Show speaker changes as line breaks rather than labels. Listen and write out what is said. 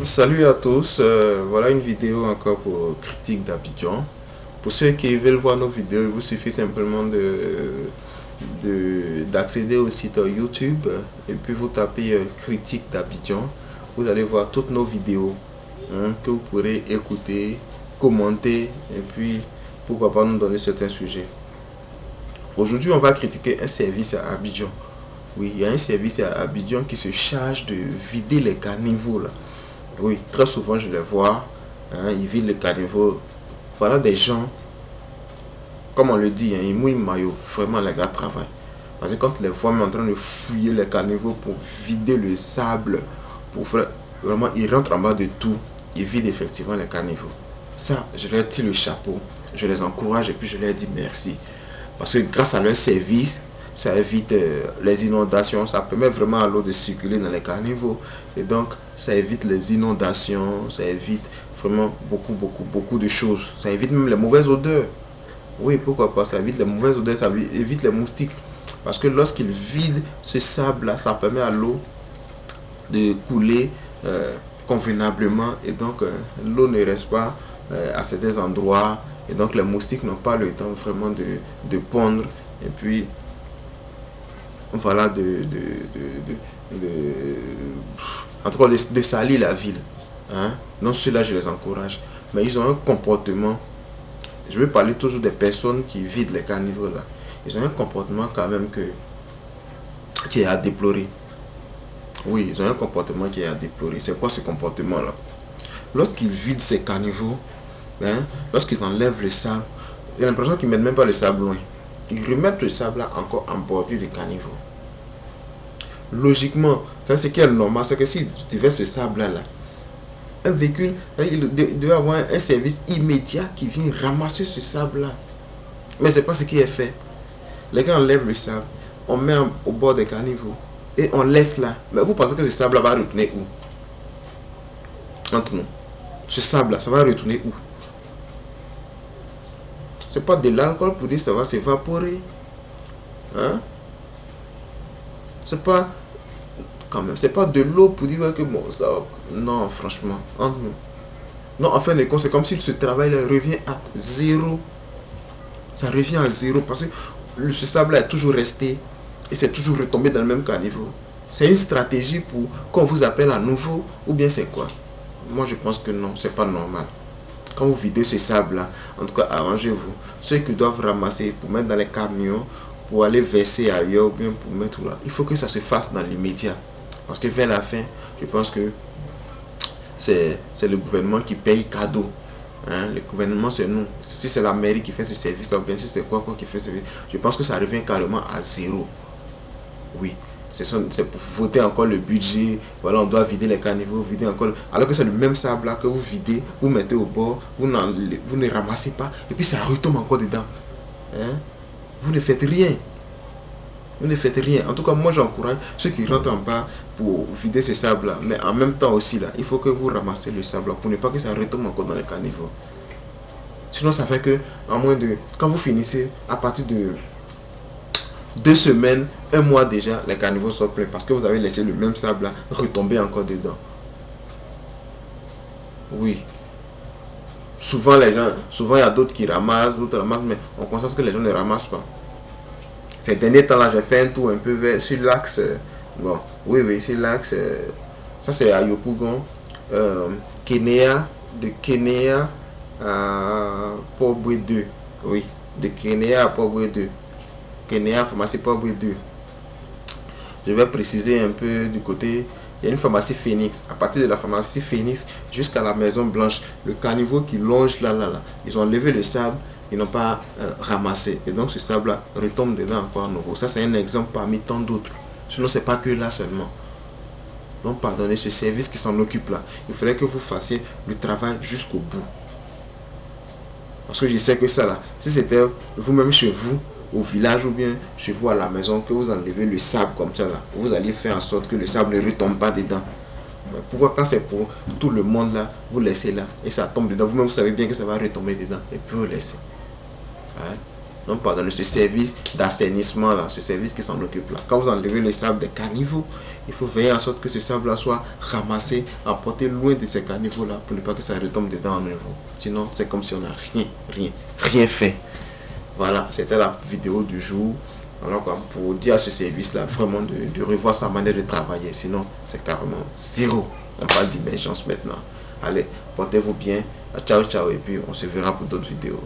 Salut à tous, voilà une vidéo encore pour Critique d'Abidjan. Pour ceux qui veulent voir nos vidéos, il vous suffit simplement d'accéder au site YouTube et puis vous tapez Critique d'Abidjan. Vous allez voir toutes nos vidéos que vous pourrez écouter, commenter et puis pourquoi pas nous donner certains sujets. Aujourd'hui, on va critiquer un service à Abidjan. Oui, il y a un service à Abidjan qui se charge de vider les caniveaux là. Oui, très souvent je les vois, ils vident les caniveaux. Voilà des gens, comme on le dit, ils mouillent le maillot. Vraiment, les gars travaillent. Parce que quand tu les vois en train de fouiller les caniveaux pour vider le sable, pour faire, vraiment, ils rentrent en bas de tout. Ils vident effectivement les caniveaux. Ça, je leur tire le chapeau. Je les encourage et puis je leur dis merci. Parce que grâce à leur service, ça évite les inondations, ça permet vraiment à l'eau de circuler dans les caniveaux. Et donc, ça évite les inondations, ça évite vraiment beaucoup de choses. Ça évite même les mauvaises odeurs. Oui, pourquoi pas, ça évite les mauvaises odeurs, ça évite les moustiques. Parce que lorsqu'ils vident ce sable-là, ça permet à l'eau de couler convenablement. Et donc, l'eau ne reste pas à certains endroits. Et donc, les moustiques n'ont pas le temps vraiment de pondre. Et puis, voilà, en tout cas, de salir la ville. Hein? Donc, ceux-là, je les encourage. Mais ils ont un comportement. Je vais parler toujours des personnes qui vident les caniveaux là. Ils ont un comportement quand même qui est à déplorer. Oui, ils ont un comportement qui est à déplorer. C'est quoi ce comportement-là? Lorsqu'ils vident ces caniveaux, hein, lorsqu'ils enlèvent le sable, j'ai l'impression qu'ils ne mettent même pas le sable loin. Ils remettent le sable là encore en bordure du caniveau. Logiquement, ça ce qui est normal, c'est que si tu verses le sable là, un véhicule, il doit avoir un service immédiat qui vient ramasser ce sable là. Mais c'est pas ce qui est fait. Les gars enlèvent le sable, on met au bord des caniveaux et on laisse là. Mais vous pensez que ce sable là va retourner où? Entre nous. Ce sable là, ça va retourner où? C'est pas de l'alcool pour dire que ça va s'évaporer. Hein? C'est pas quand même, c'est pas de l'eau pour dire que bon ça. Non, franchement. Entre nous. Non, en fin de compte, c'est comme si ce travail revient à zéro. Ça revient à zéro parce que ce sable est toujours resté et c'est toujours retombé dans le même caniveau. C'est une stratégie pour qu'on vous appelle à nouveau ou bien c'est quoi? Moi je pense que non, c'est pas normal. Quand vous videz ce sable-là, en tout cas arrangez-vous. Ceux qui doivent ramasser pour mettre dans les camions, pour aller verser ailleurs ou bien pour mettre là, il faut que ça se fasse dans l'immédiat. Parce que vers la fin, je pense que c'est le gouvernement qui paye cadeau. Hein, le gouvernement, c'est nous. Si c'est la mairie qui fait ce service, ou bien si c'est quoi qui fait ce service, je pense que ça revient carrément à zéro. Oui, c'est pour voter encore le budget. Voilà, on doit vider les caniveaux, vider encore. Alors que c'est le même sable là que vous videz, vous mettez au bord, vous ne ramassez pas, et puis ça retombe encore dedans. Hein? Vous ne faites rien. Vous ne faites rien. En tout cas, moi j'encourage ceux qui rentrent en bas pour vider ce sable là. Mais en même temps aussi là, il faut que vous ramassez le sable là pour ne pas que ça retombe encore dans les caniveaux. Sinon, ça fait que, en moins de. Quand vous finissez, à partir de 2 semaines, un mois déjà, les caniveaux sont pleins parce que vous avez laissé le même sable là retomber encore dedans. Oui. Souvent il y a d'autres qui ramassent, d'autres ramassent, mais on constate que les gens ne ramassent pas. Ces derniers temps là, j'ai fait un tour un peu sur l'axe. Bon, oui, sur l'axe. Ça c'est à Yopougon. Kenya, de Kenya à Port-Boué 2. Oui, de Kenya à Port-Boué 2. Kenya, pharmacie Port-Boué 2. Je vais préciser un peu du côté. Il y a une pharmacie Phoenix. À partir de la pharmacie Phoenix jusqu'à la Maison Blanche, le caniveau qui longe là. Ils ont enlevé le sable, ils n'ont pas ramassé. Et donc ce sable-là retombe dedans encore à nouveau. Ça, c'est un exemple parmi tant d'autres. Sinon, c'est pas que là seulement. Donc, pardonnez ce service qui s'en occupe là. Il faudrait que vous fassiez le travail jusqu'au bout. Parce que je sais que ça là, si c'était vous-même chez vous, au village ou bien chez vous à la maison, que vous enlevez le sable comme ça là, vous allez faire en sorte que le sable ne retombe pas dedans. Mais pourquoi quand c'est pour tout le monde là, vous laissez là et ça tombe dedans, vous-même vous savez bien que ça va retomber dedans et puis vous laissez. Hein? non pardon, ce service d'assainissement là, ce service qui s'en occupe là. Quand vous enlevez les sables des caniveaux, il faut veiller en sorte que ce sable là soit ramassé, apporté loin de ces caniveaux là pour ne pas que ça retombe dedans à nouveau. Sinon, c'est comme si on n'a rien fait. Voilà, c'était la vidéo du jour. Alors, pour dire à ce service là vraiment de revoir sa manière de travailler, sinon c'est carrément zéro. On parle d'émergence maintenant. Allez, portez-vous bien. Ciao, ciao, et puis on se verra pour d'autres vidéos.